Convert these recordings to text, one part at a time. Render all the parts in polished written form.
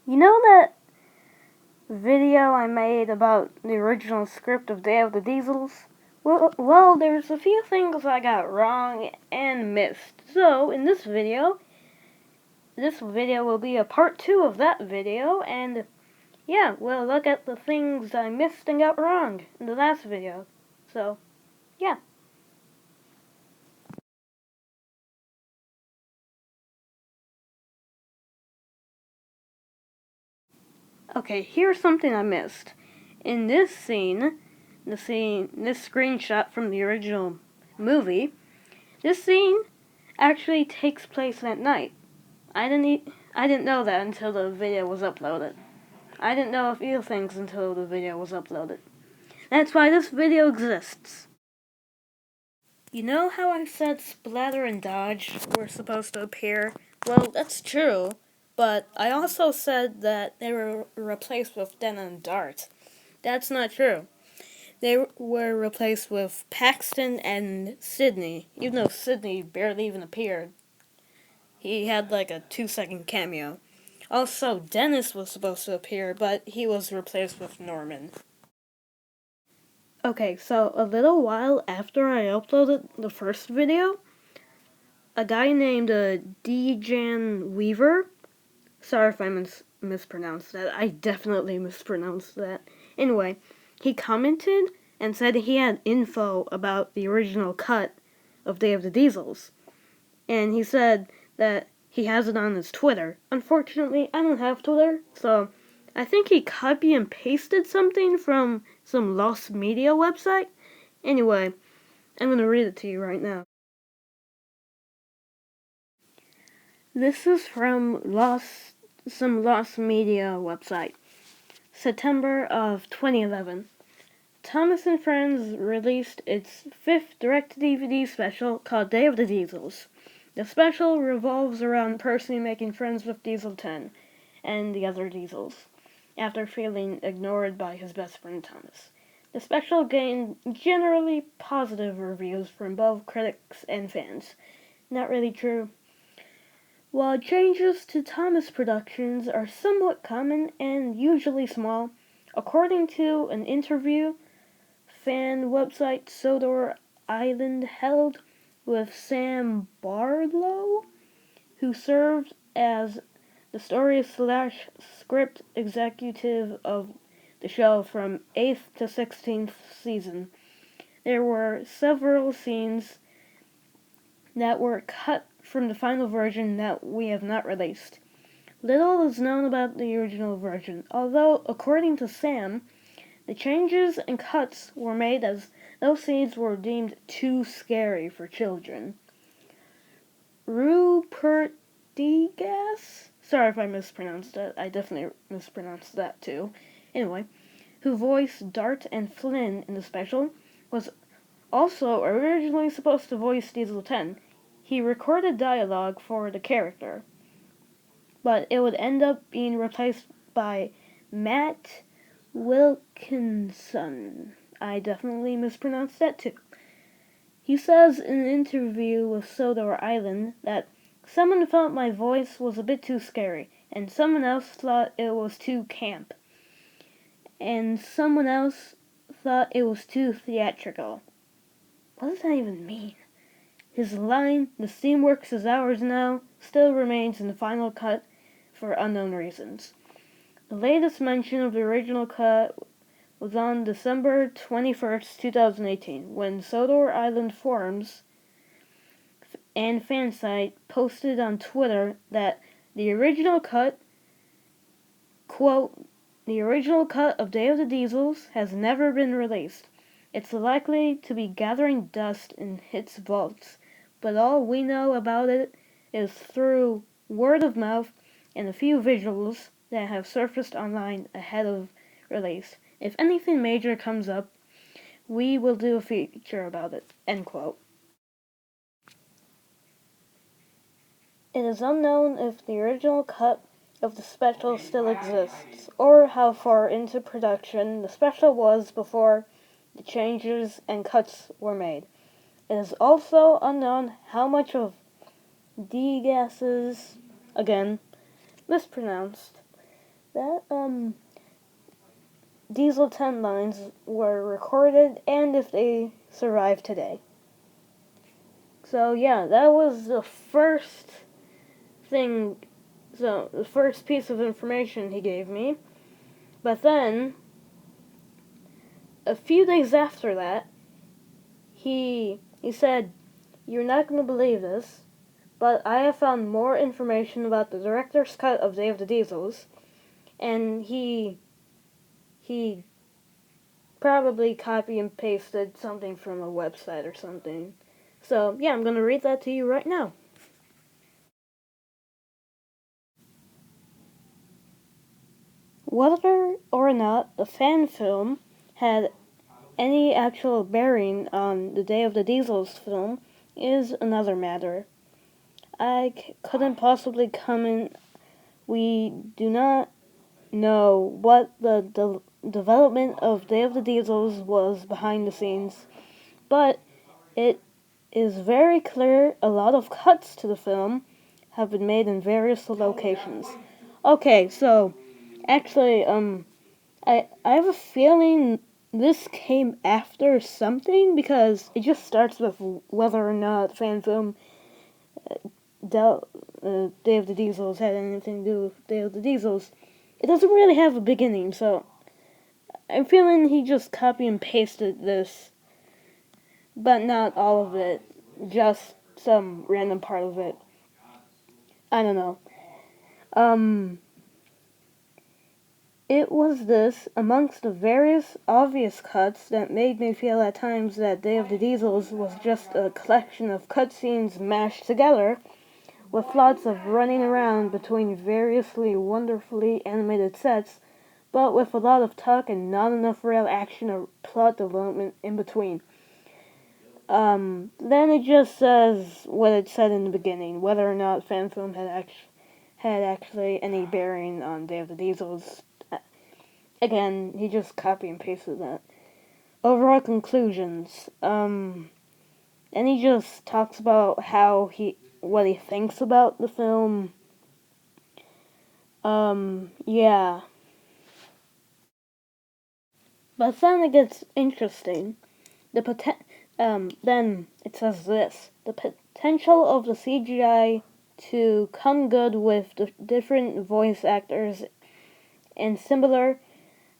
You know that video I made about the original script of Day of the Diesels? Well, there's a few things I got wrong and missed. So, in this video will be a part 2 of that video, and yeah, we'll look at the things I missed and got wrong in the last video. So, yeah. Okay, here's something I missed. In this screenshot from the original movie, this scene actually takes place at night. I didn't know that until the video was uploaded. I didn't know a few things until the video was uploaded. That's why this video exists. You know how I said Splatter and Dodge were supposed to appear? Well, that's true, but I also said that they were replaced with Gannon and Dart. That's not true. They were replaced with Paxton and Sydney, even though Sydney barely even appeared. He had like a 2-second cameo. Also, Dennis was supposed to appear, but he was replaced with Norman. Okay, so a little while after I uploaded the first video, a guy named Dejan Weaver, sorry if I mispronounced that, I definitely mispronounced that. Anyway, he commented and said he had info about the original cut of Day of the Diesels. And he said that he has it on his Twitter. Unfortunately, I don't have Twitter, so I think he copy and pasted something from some Lost Media website. Anyway, I'm going to read it to you right now. This is from some Lost Media website. September of 2011. Thomas and Friends released its 5th direct-to-DVD special called Day of the Diesels. The special revolves around Percy making friends with Diesel 10 and the other Diesels, after feeling ignored by his best friend Thomas. The special gained generally positive reviews from both critics and fans. Not really true. While changes to Thomas productions are somewhat common and usually small, according to an interview fan website Sodor Island held with Sam Barlow, who served as the story/script executive of the show from 8th to 16th season. There were several scenes that were cut from the final version that we have not released. Little is known about the original version, although, according to Sam, the changes and cuts were made as those scenes were deemed too scary for children. Rupert Degas? Sorry if I mispronounced that. I definitely mispronounced that too. Anyway, who voiced Dart and Flynn in the special, was also originally supposed to voice Diesel 10. He recorded dialogue for the character, but it would end up being replaced by Matt Wilkinson. I definitely mispronounced that too. He says in an interview with Sodor Island that someone felt my voice was a bit too scary, and someone else thought it was too camp, and someone else thought it was too theatrical. What does that even mean? His line, "The steam works is ours now," still remains in the final cut for unknown reasons. The latest mention of the original cut was on December 21st, 2018, when Sodor Island Forums and fansite posted on Twitter that the original cut, quote, "The original cut of Day of the Diesels has never been released. It's likely to be gathering dust in its vaults, but all we know about it is through word of mouth and a few visuals that have surfaced online ahead of release. If anything major comes up, we will do a feature about it," end quote. It is unknown if the original cut of the special still exists, or how far into production the special was before the changes and cuts were made. It is also unknown how much of Degas's, again, mispronounced, that Diesel 10 lines were recorded and if they survive today. So yeah, that was the first thing, so the first piece of information he gave me. But then, a few days after that, he said, "You're not going to believe this, but I have found more information about the director's cut of Day of the Diesels," and he probably copy and pasted something from a website or something. So yeah, I'm going to read that to you right now. Whether or not the fan film had any actual bearing on the Day of the Diesels film is another matter. I couldn't possibly comment. We do not know what the development of Day of the Diesels was behind the scenes, but it is very clear a lot of cuts to the film have been made in various locations. Okay, so actually, I have a feeling this came after something because it just starts with whether or not fan film Day of the Diesels had anything to do with Day of the Diesels. It doesn't really have a beginning, so I'm feeling he just copy and pasted this, but not all of it, just some random part of it. I don't know. It was this, amongst the various obvious cuts, that made me feel at times that Day of the Diesels was just a collection of cutscenes mashed together, with lots of running around between variously wonderfully animated sets, but with a lot of talk and not enough real action or plot development in between. Then it just says what it said in the beginning, whether or not fan film had actually any bearing on Day of the Diesels. Again, he just copy and pasted that. Overall conclusions. And he just talks about what he thinks about the film. Yeah. But then it gets interesting. Then it says this: the potential of the CGI to come good with the different voice actors and similar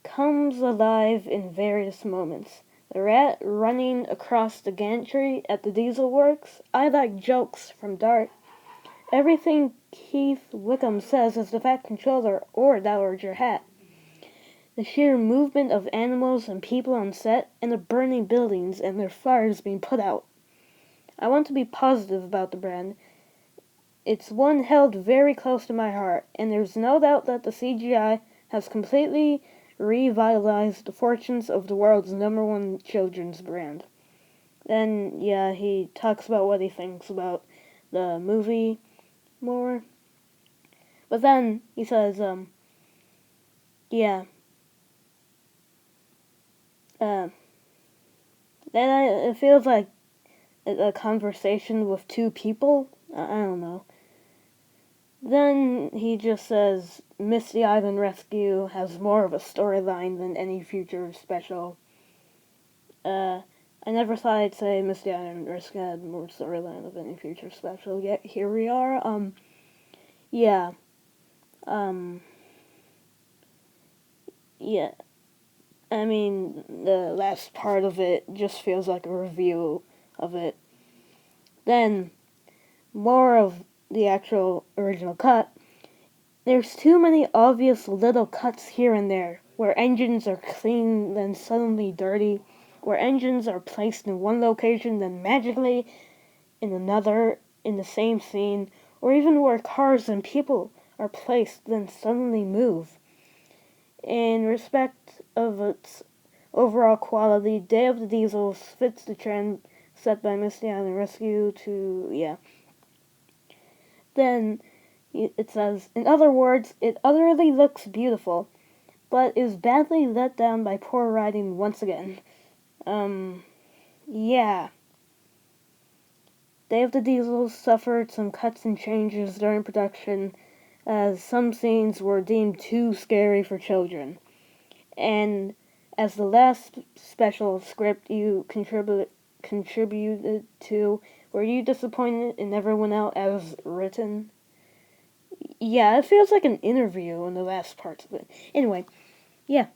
comes alive in various moments. The rat running across the gantry at the Diesel Works. I like jokes from Dart. Everything Keith Wickham says is the Fat Controller or Dowager Hat. The sheer movement of animals and people on set, and the burning buildings and their fires being put out. I want to be positive about the brand. It's one held very close to my heart, and there's no doubt that the CGI has completely revitalized the fortunes of the world's #1 children's brand. Then, yeah, he talks about what he thinks about the movie more. But then he says, yeah, uh, it feels like a conversation with two people. I don't know. Then he just says Misty Island Rescue has more of a storyline than any future special. I never thought I'd say Misty Island Rescue had more storyline than any future special, yet here we are. Yeah. Um, yeah. I mean, the last part of it just feels like a review of it. Then, more of the actual original cut. There's too many obvious little cuts here and there, where engines are clean then suddenly dirty, where engines are placed in one location then magically in another in the same scene, or even where cars and people are placed then suddenly move. In respect of its overall quality, Day of the Diesels fits the trend set by Misty Island Rescue to, yeah. Then it says, in other words, it utterly looks beautiful, but is badly let down by poor writing once again. Yeah. Day of the Diesels suffered some cuts and changes during production, as some scenes were deemed too scary for children. And as the last special script you contributed to, were you disappointed it never went out as written? Yeah, it feels like an interview in the last parts of it. Anyway, yeah.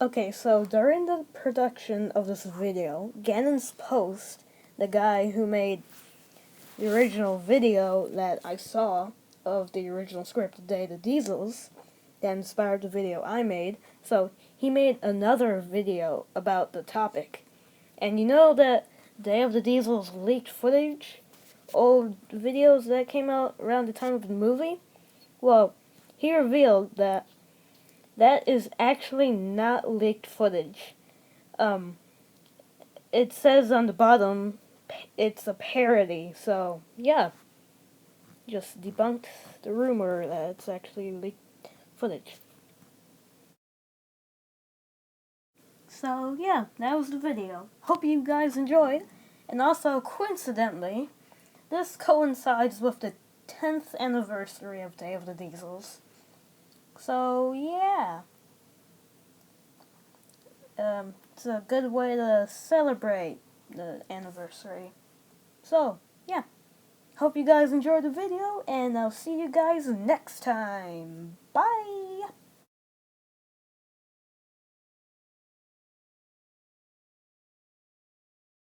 Okay, so during the production of this video, Gannon's post, the guy who made the original video that I saw of the original script, Day of the Diesels, that inspired the video I made, so he made another video about the topic. And you know that Day of the Diesels leaked footage? Old videos that came out around the time of the movie? Well, he revealed that that is actually not leaked footage. Um, it says on the bottom it's a parody, so yeah, just debunked the rumor that it's actually leaked footage. So yeah, that was the video. Hope you guys enjoyed. And also, coincidentally, this coincides with the 10th anniversary of Day of the Diesels. So yeah, it's a good way to celebrate the anniversary. So yeah, hope you guys enjoyed the video, and I'll see you guys next time. Bye!